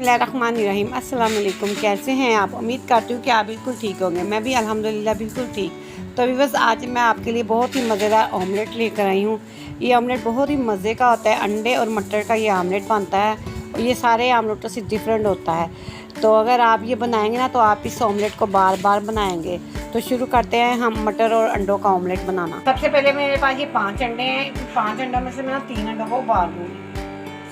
बिस्मिल्लाहिर्रहमानिर्रहीम। अस्सलाम वालेकुम। कैसे हैं आप? उम्मीद करती हूँ कि आप बिल्कुल ठीक होंगे। मैं भी अल्हम्दुलिल्लाह बिल्कुल ठीक। तो बस आज मैं आपके लिए बहुत ही मज़ेदार ऑमलेट लेकर आई हूँ। ये ऑमलेट बहुत ही मज़े का होता है। अंडे और मटर का ये ऑमलेट बनता है और ये सारे ऑमलेटों से डिफरेंट होता है। तो अगर आप ये बनाएंगे ना तो आप इस ऑमलेट को बार बार बनाएंगे। तो शुरू करते हैं हम मटर और अंडों का ऑमलेट बनाना। सबसे पहले मेरे पास ये 5 अंडे हैं। 5 अंडों में से मैं 3 अंडों को उबाल लूँगी।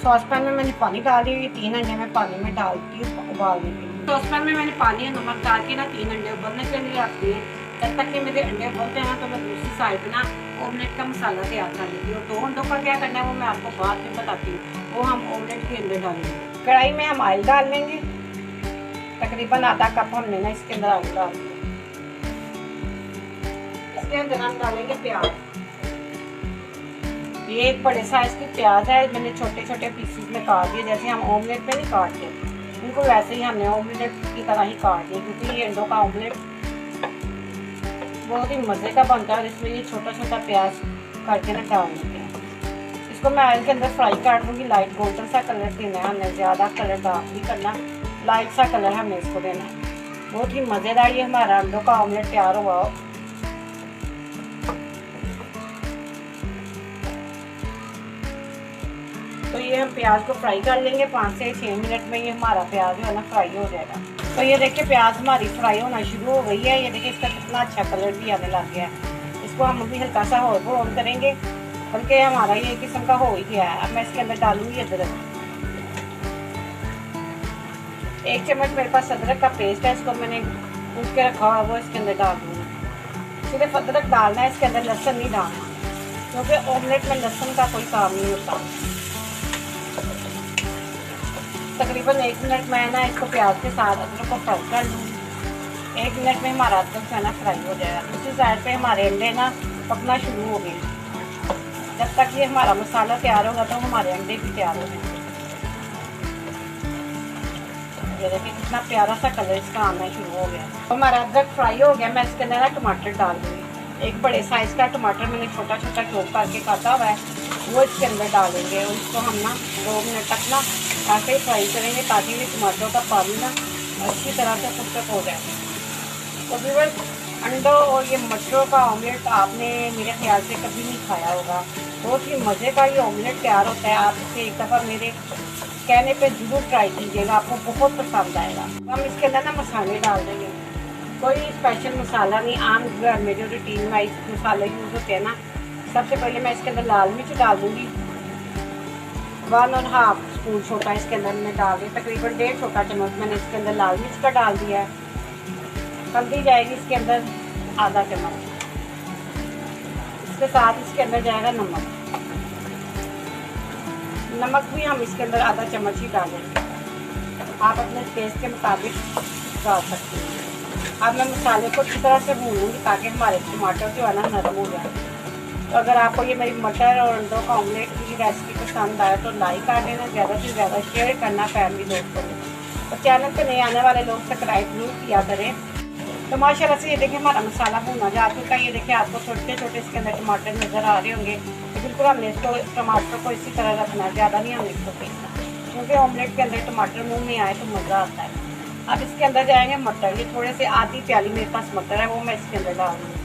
सॉसपैन में मैंने पानी डाल दिया। ये 3 अंडे मैं पानी में डालती हूँ उबालने के लिए। सॉसपैन में मैंने पानी और नमक डाल के ना 3 अंडे उबलने के लिए रखती है। जब तक कि मेरे अंडे उबलते हैं तो मैं दूसरी साइड ना ऑमलेट का मसाला तैयार कर लेती हूँ। 2 अंडों का क्या करना है वो मैं आपको बाद में बताती हूँ। वो हम ऑमलेट के अंदर डालेंगे। कढ़ाई में हम ऑयल डाल लेंगे। तकरीबन आधा कप हमने ना इसके अंदर ऑयल डाल दिया। इसके अंदर हम डालेंगे प्याज। ये एक बड़े साइज की प्याज है। मैंने छोटे छोटे पीसेस में काट दिए। जैसे हम ऑमलेट पे नहीं काटते इनको वैसे ही हमने ऑमलेट की तरह ही काट दिया, क्योंकि ये अंडों का ऑमलेट बहुत ही मज़े का बनता है। और इसमें ये छोटा छोटा प्याज करके ना डाल देते हैं। इसको मैं ऑयल के अंदर फ्राई कर दूँगी। लाइट गोल्डन सा कलर देना है हमने, ज़्यादा कलर डार्क नहीं करना, लाइट सा कलर हमने इसको देना है। बहुत ही मज़ेदार ये हमारा अंडों का ऑमलेट तैयार हुआ हो। तो ये हम प्याज को फ्राई कर लेंगे। 5 से 6 मिनट में ये हमारा प्याज जो है ना फ्राई हो जाएगा। तो ये देखिए प्याज हमारी फ्राई होना शुरू हो गई है। ये देखिए इसका कितना अच्छा कलर भी आने लग गया है। इसको हम अभी हल्का सा और ब्राउन करेंगे, बल्कि हमारा ये किस्म का हो ही गया है। अब मैं इसके अंदर डालूंगी अदरक। 1 चम्मच मेरे पास अदरक का पेस्ट है। इसको मैंने कूट के रखा हुआ वो इसके अंदर डाल दूँगी। सिर्फ अदरक डालना है, इसके अंदर लहसुन नहीं डालना, क्योंकि ऑमलेट में लहसुन का कोई काम नहीं होता। तकरीबन 1 मिनट में ना इसको प्याज के साथ अदरक को फ्राई कर लूँगी। 1 मिनट में हमारा अदरक जो है ना फ्राई हो जाएगा। दूसरी साइड पे हमारे अंडे ना पकना शुरू हो गए। जब तक ये हमारा मसाला तैयार होगा तो हमारे अंडे भी तैयार हो जाएंगे। ये देखिए कितना प्यारा सा कलर इसका आना शुरू हो गया। तो हमारा अदरक फ्राई हो गया। मैं इसके अंदर ना टमाटर डाल दूँगी। एक बड़े साइज़ का टमाटर मैंने छोटा छोटा चॉप करके काटा हुआ है, वो इसके अंदर डालेंगे। और इसको हम ना 2 मिनट तक ना ऐसे ही फ्राई करेंगे, ताकि ये टमाटरों का पानी ना अच्छी तरह से कुक हो जाए। तो व्यूअर्स, अंडों और ये मटरों का ऑमलेट आपने मेरे ख्याल से कभी नहीं खाया होगा। बहुत ही मज़े का ये ऑमलेट तैयार होता है। आप इसे एक दफ़ा मेरे कहने पे ज़रूर ट्राई कीजिएगा, आपको बहुत पसंद आएगा। हम इसके अंदर ना मसाले डाल देंगे। कोई स्पेशल मसाला नहीं, आम घर में जो रूटीन वाइज मसाले यूज़ होते हैं ना। सबसे पहले मैं इसके अंदर लाल मिर्च डाल दूँगी। 1.5 स्पून छोटा इसके अंदर मैंने डाल दिया। तकरीबन 1.5 छोटा चम्मच मैंने इसके अंदर लाल मिर्च का डाल दिया है। हल्दी जाएगी इसके अंदर आधा चम्मच। इसके साथ इसके अंदर जाएगा नमक। नमक भी हम इसके अंदर आधा चम्मच ही डालेंगे। आप अपने टेस्ट के मुताबिक डाल सकते हैं। अब मैं मसाले को अच्छी तरह से भूनूंगी ताकि हमारे टमाटर जो है ना नरम हो जाए। तो अगर आपको ये मेरी मटर और अंडों का ऑमलेट की रेसिपी पसंद आए तो लाइक कर देना, ज़्यादा से ज़्यादा शेयर करना फैमिली दोस्तों में। और चैनल पे नए आने वाले लोग सब्सक्राइब जरूर किया करें। तो माशाल्लाह से ये देखिए हमारा मसाला भुना जा चुका है। ये देखिए आपको छोटे छोटे इसके अंदर टमाटर नज़र आ रहे होंगे। तो बिल्कुल हमने इसको टमाटर को इसी तरह रखना, ज़्यादा नहीं हमने इसको पीसना, क्योंकि ऑमलेट के अंदर टमाटर मुँह में आए तो मज़ा आता है। अब इसके अंदर जाएंगे मटर। ये थोड़े से आधी प्याली मेरे पास मटर है, वो मैं इसके अंदर डाल दूँगी।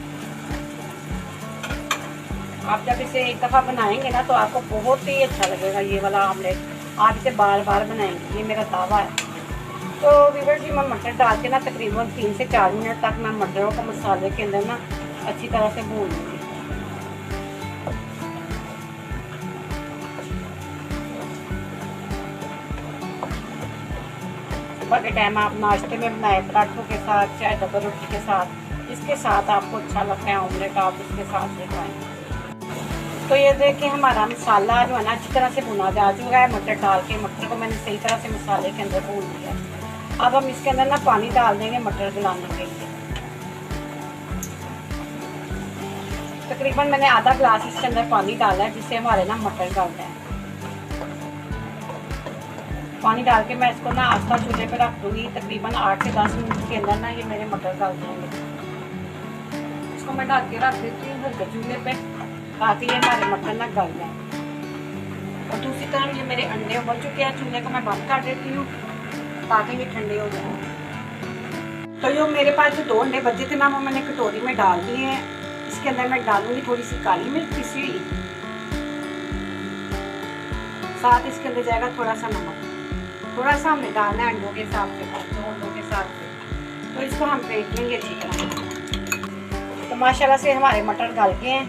आप जब इसे एक दफ़ा बनाएंगे ना तो आपको बहुत ही अच्छा लगेगा ये वाला ऑमलेट। आप इसे बार बार बनाएंगे, ये मेरा दावा है। तो व्यूअर्स जी, मैं मटर डाल के ना तकरीबन 3 से 4 मिनट तक मैं मटरों को मसाले के अंदर ना अच्छी तरह से भून लूँगी। सुबह के टाइम आप नाश्ते में बनाए पराठों के साथ, चाहे डबल रोटी के साथ, इसके साथ आपको अच्छा लगता है ऑमलेट, आप इसके साथ खाएँ। तो ये देखिए हमारा मसाला जो है ना अच्छी तरह से भुना जा चुका है। मटर डाल के मटर को मैंने सही तरह से मसाले के अंदर भून लिया। अब हम इसके अंदर ना पानी डाल देंगे मटर गलाने के लिए। तकरीबन मैंने आधा ग्लास इसके अंदर पानी डाला है, जिससे हमारे ना मटर गल जाए। पानी डाल के मैं इसको ना आस्था चूल्हे पे रख दूँगी। तकरीबन 8 से 10 मिनट के अंदर ना ये मेरे मटर गल जाएंगे। इसको मैं ढक के रख देती हूँ हल्के चूल्हे पे, ताकि ये हमारे मटर ना गल जाए। और दूसरी तरफ ये मेरे अंडे उबल चुके हैं। चूल्हे को मैं बंद कर देती हूँ। ताकि ये ठंडे हो जाए। तो जो मेरे पास जो 2 अंडे बचे थे ना, वो मैंने कटोरी में डाल दिए हैं। इसके अंदर मैं डालूंगी थोड़ी सी काली मिर्च पिसी हुई, साथ इसके अंदर जाएगा थोड़ा सा नमक। थोड़ा सा हमने डालना है अंडों के हिसाब से, 2 अंडों के हिसाब से। तो इसको हम फेंट लेंगे अच्छी तरह। तो माशाल्लाह से हमारे मटर गल गए हैं।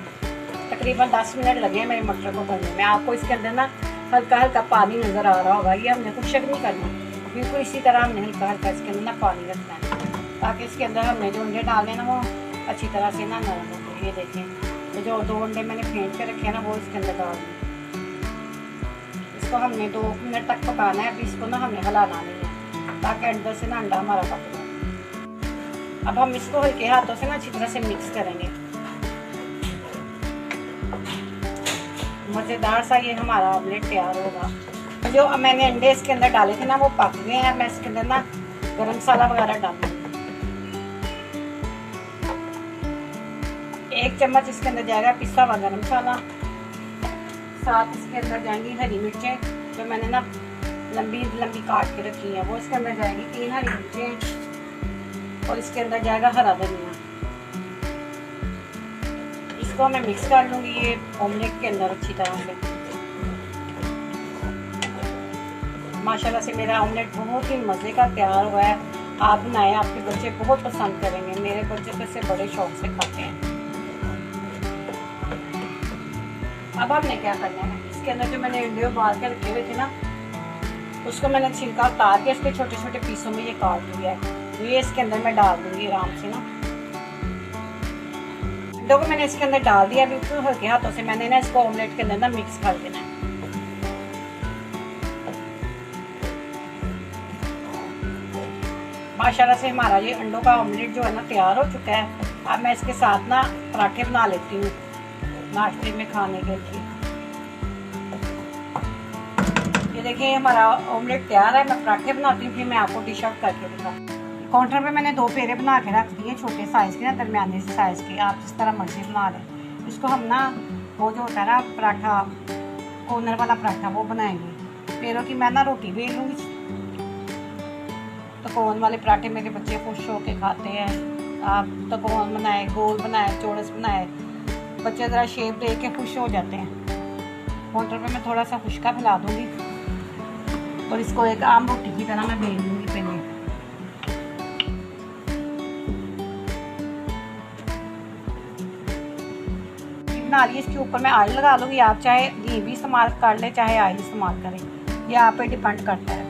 तकरीबन 10 मिनट लगे हैं मेरे मटर को गलने में। आपको इसके अंदर ना हल्का हल्का पानी नज़र आ रहा होगा। ये हमने खुशक नहीं करना, बिल्कुल इसी तरह हमने हल्का हल्का इसके अंदर ना पानी रखना है, ताकि इसके अंदर हमने जो अंडे डाले ना वो अच्छी तरह से ना नरम हो। ये देखें, तो जो 2 अंडे मैंने फेंट के रखे हैं ना, वो इसके अंदर डाल दें। इसको हमने 2 मिनट तक पकाना है। अभी इसको ना हमने हिलाना नहीं है, ताकि अंदर से ना अंडा हमारा पक जाए। अब हम इसको हल्के हाथों से ना अच्छी तरह से मिक्स करेंगे। मज़ेदार सा ये हमारा ऑमलेट तैयार होगा। जो मैंने अंडे इसके अंदर डाले थे ना, वो पक गए हैं। मैं इसके अंदर ना गरम मसाला वगैरह डालूंगी। 1 चम्मच इसके अंदर जाएगा पिसा हुआ गरम मसाला। साथ इसके अंदर जाएंगी हरी मिर्चें, जो मैंने ना लंबी लंबी काट के रखी हैं, वो इसके अंदर जाएंगी 3 हरी मिर्चें। और इसके अंदर जाएगा हरा धनिया। इसको मैं मिक्स कर लूँगी ये ऑमलेट के अंदर अच्छी तरह से। माशाल्लाह से मेरा ऑमलेट बहुत ही मज़े का तैयार हुआ है। आप बनाएं, आपके बच्चे बहुत पसंद करेंगे। मेरे बच्चे तो इसे बड़े शौक से खाते हैं। अब हमने क्या करना है, इसके अंदर जो मैंने अंडे उबाल के रखे हुए थे ना, उसको मैंने छिलका उतार के इसके छोटे छोटे पीसों में ये काट लिया है। ये इसके अंदर मैं डाल दूँगी आराम से ना। अंडों को मैंने इसके अंदर डाल दिया। बिल्कुल हल्के हाथों से मैंने ना इसको ऑमलेट के अंदर ना मिक्स कर देना है। माशाल्लाह से हमारा ये अंडों का ऑमलेट जो है ना तैयार हो चुका है। अब मैं इसके साथ ना पराठे बना लेती हूँ नाश्ते में खाने के लिए। ये देखिए हमारा ऑमलेट तैयार है। मैं पराठे बनाती हूँ, फिर मैं आपको डिश आउट करके दिखाती हूँ। काउंटर पे मैंने 2 पेड़े बना के रख दिए, छोटे साइज़ के ना, दरमियाने से साइज़ के। आप जिस तरह मर्जी बना लें। इसको हम ना वो जो होता है ना पराठा, कॉर्नर वाला पराठा, वो बनाएंगे। पेड़ों की मैं ना रोटी बेल लूँगी। तकोन वाले पराठे मेरे बच्चे खुश होकर खाते हैं। आप तकोन बनाए, गोल बनाए, चौरस बनाए, बच्चे ज़रा शेप देख के खुश हो जाते हैं। काउंटर पे मैं थोड़ा सा खुश्का फैला दूँगी और इसको एक आम रोटी की तरह मैं बेल लूँगी पहले। बना लिए, इसके ऊपर मैं ऑयल लगा लूँगी। आप चाहे घी भी इस्तेमाल कर लें, चाहे ऑयल इस्तेमाल करें, ये आप पे डिपेंड करता है।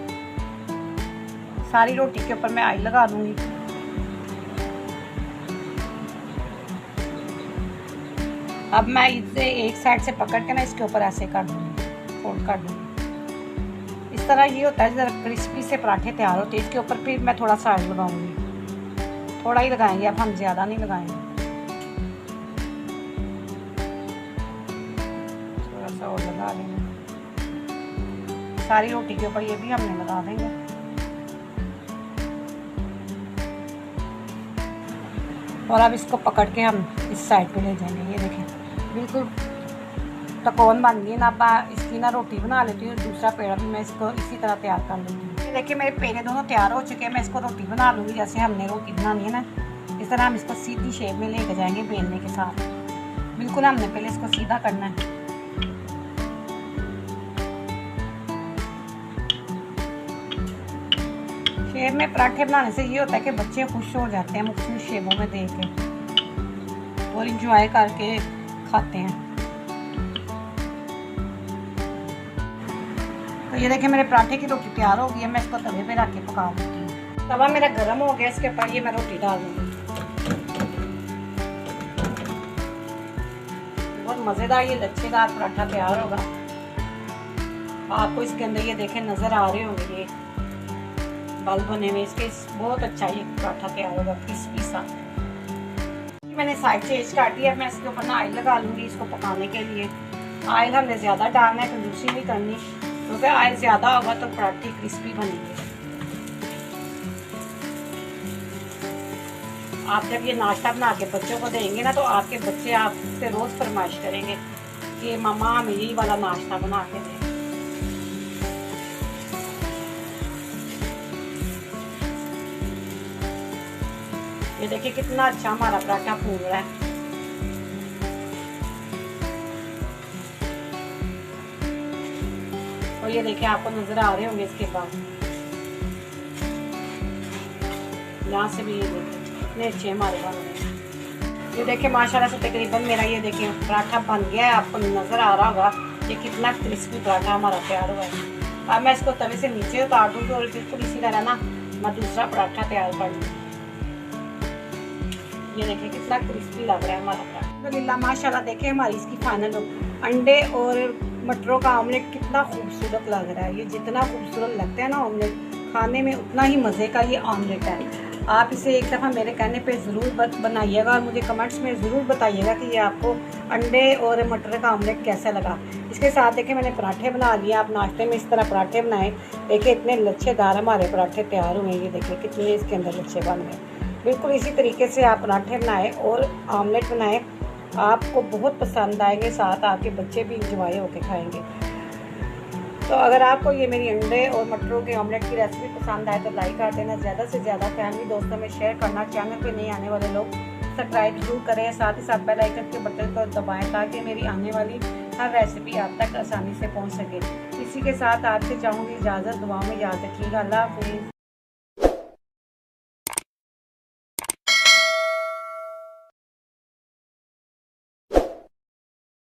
सारी रोटी के ऊपर मैं ऑयल लगा दूँगी। अब मैं इसे एक साइड से पकड़ के ना इसके ऊपर ऐसे कर दूँगी, फोल्ड कर दूँगी। इस तरह ये होता है जरा क्रिस्पी से पराठे तैयार होते हैं। इसके ऊपर फिर मैं थोड़ा सा ऑयल लगाऊँगी, थोड़ा ही लगाएंगे, अब हम ज़्यादा नहीं लगाएंगे। और लगा लेंगे सारी रोटी के ऊपर, ये भी हमने लगा देंगे। और अब इसको पकड़ के हम इस साइड पे ले जाएंगे। ये देखें बिल्कुल तकोन बन गई ना। अब इसकी ना रोटी बना लेती हूँ। दूसरा पेड़ा भी मैं इसको इसी तरह तैयार कर लेती हूँ। ये देखिए मेरे पेड़े दोनों तैयार हो चुके हैं। मैं इसको रोटी बना लूँगी जैसे हमने रोटी बनानी है ना, इस तरह हम इसको सीधी शेप में लेके जाएंगे बेलने के साथ। बिल्कुल हमने पहले इसको सीधा करना है। शेप में पराठे बनाने से ये होता है कि बच्चे खुश हो जाते हैं मुख्तलिफ शेपों में देख के और इंजॉय करके खाते हैं। तो ये देखिए मेरे पराठे की रोटी तैयार हो गई है। मैं इसको तवे पे रख के पका देती हूँ। तवा मेरा गर्म हो गया, इसके ऊपर ये मैं रोटी डाल दूँगी। बहुत मज़ेदार ये लच्छेदार पराठा तैयार होगा। आपको इसके अंदर ये देखें नज़र आ रहे होंगे ये बाल बने हुए इसके। बहुत अच्छा ये पराठा तैयार होगा, क्रिस्पी सा। मैंने साइड चेंज कर दिया। मैं इसके ऊपर ना ऑयल लगा लूँगी इसको पकाने के लिए। ऑयल हमने ज़्यादा डालना है, कंजूसी नहीं करनी, क्योंकि ऑयल ज़्यादा होगा तो पराठे क्रिस्पी बनेंगे। आप जब ये नाश्ता बना के बच्चों को देंगे ना, तो आपके बच्चे आपसे रोज़ फरमाइश करेंगे कि मम्मा हमें यही वाला नाश्ता बना के दें। देखिए कितना अच्छा हमारा पराठा फूल रहा है। और ये देखिए आपको नजर आ रहे होंगे इसके बाद, यहाँ से भी ये देखिए कितने अच्छे हमारे बन रहे हैं। ये देखिए माशाल्लाह से तकरीबन मेरा ये देखिए पराठा बन गया है, आपको नजर आ रहा होगा ये कितना क्रिस्पी पराठा हमारा तैयार हुआ है। अब मैं इसको तवे से नीचे उतार दूँगी और बिल्कुल इसी तरह ना मैं दूसरा पराठा तैयार कर लूँगी। ये देखिए कितना क्रिस्पी लग रहा है हमारा पराठा। माशाल्लाह देखिए हमारी इसकी फाइनल अंडे और मटरों का ऑमलेट कितना खूबसूरत लग रहा है। ये जितना खूबसूरत लगता है ना ऑमलेट, खाने में उतना ही मज़े का ये ऑमलेट है। आप इसे एक दफ़ा मेरे कहने पे ज़रूर बनाइएगा और मुझे कमेंट्स में ज़रूर बताइएगा कि ये आपको अंडे और मटर का ऑमलेट कैसा लगा। इसके साथ देखिए मैंने पराठे बना लिए। आप नाश्ते में इस तरह पराठे बनाएं। देखिए इतने लच्छेदार हमारे पराठे तैयार हुए हैं। ये देखिए कितने इसके अंदर लच्छे बन गए। बिल्कुल इसी तरीके से आप पराठे बनाएं और ऑमलेट बनाएं, आपको बहुत पसंद आएंगे, साथ आपके बच्चे भी इंजॉय होकर खाएंगे। तो अगर आपको ये मेरी अंडे और मटरों के ऑमलेट की रेसिपी पसंद आए तो लाइक कर देना, ज़्यादा से ज़्यादा फैमिली दोस्तों में शेयर करना। चैनल पे नहीं आने वाले लोग सब्सक्राइब जरूर करें, साथ ही साथ बेल आइकन के बटन को दबाएं ताकि मेरी आने वाली हर रेसिपी आप तक आसानी से पहुंच सके। इसी के साथ आपसे चाहूँगी इजाज़त, दुआ में याद रखिएगा। अल्लाह हाफिज़।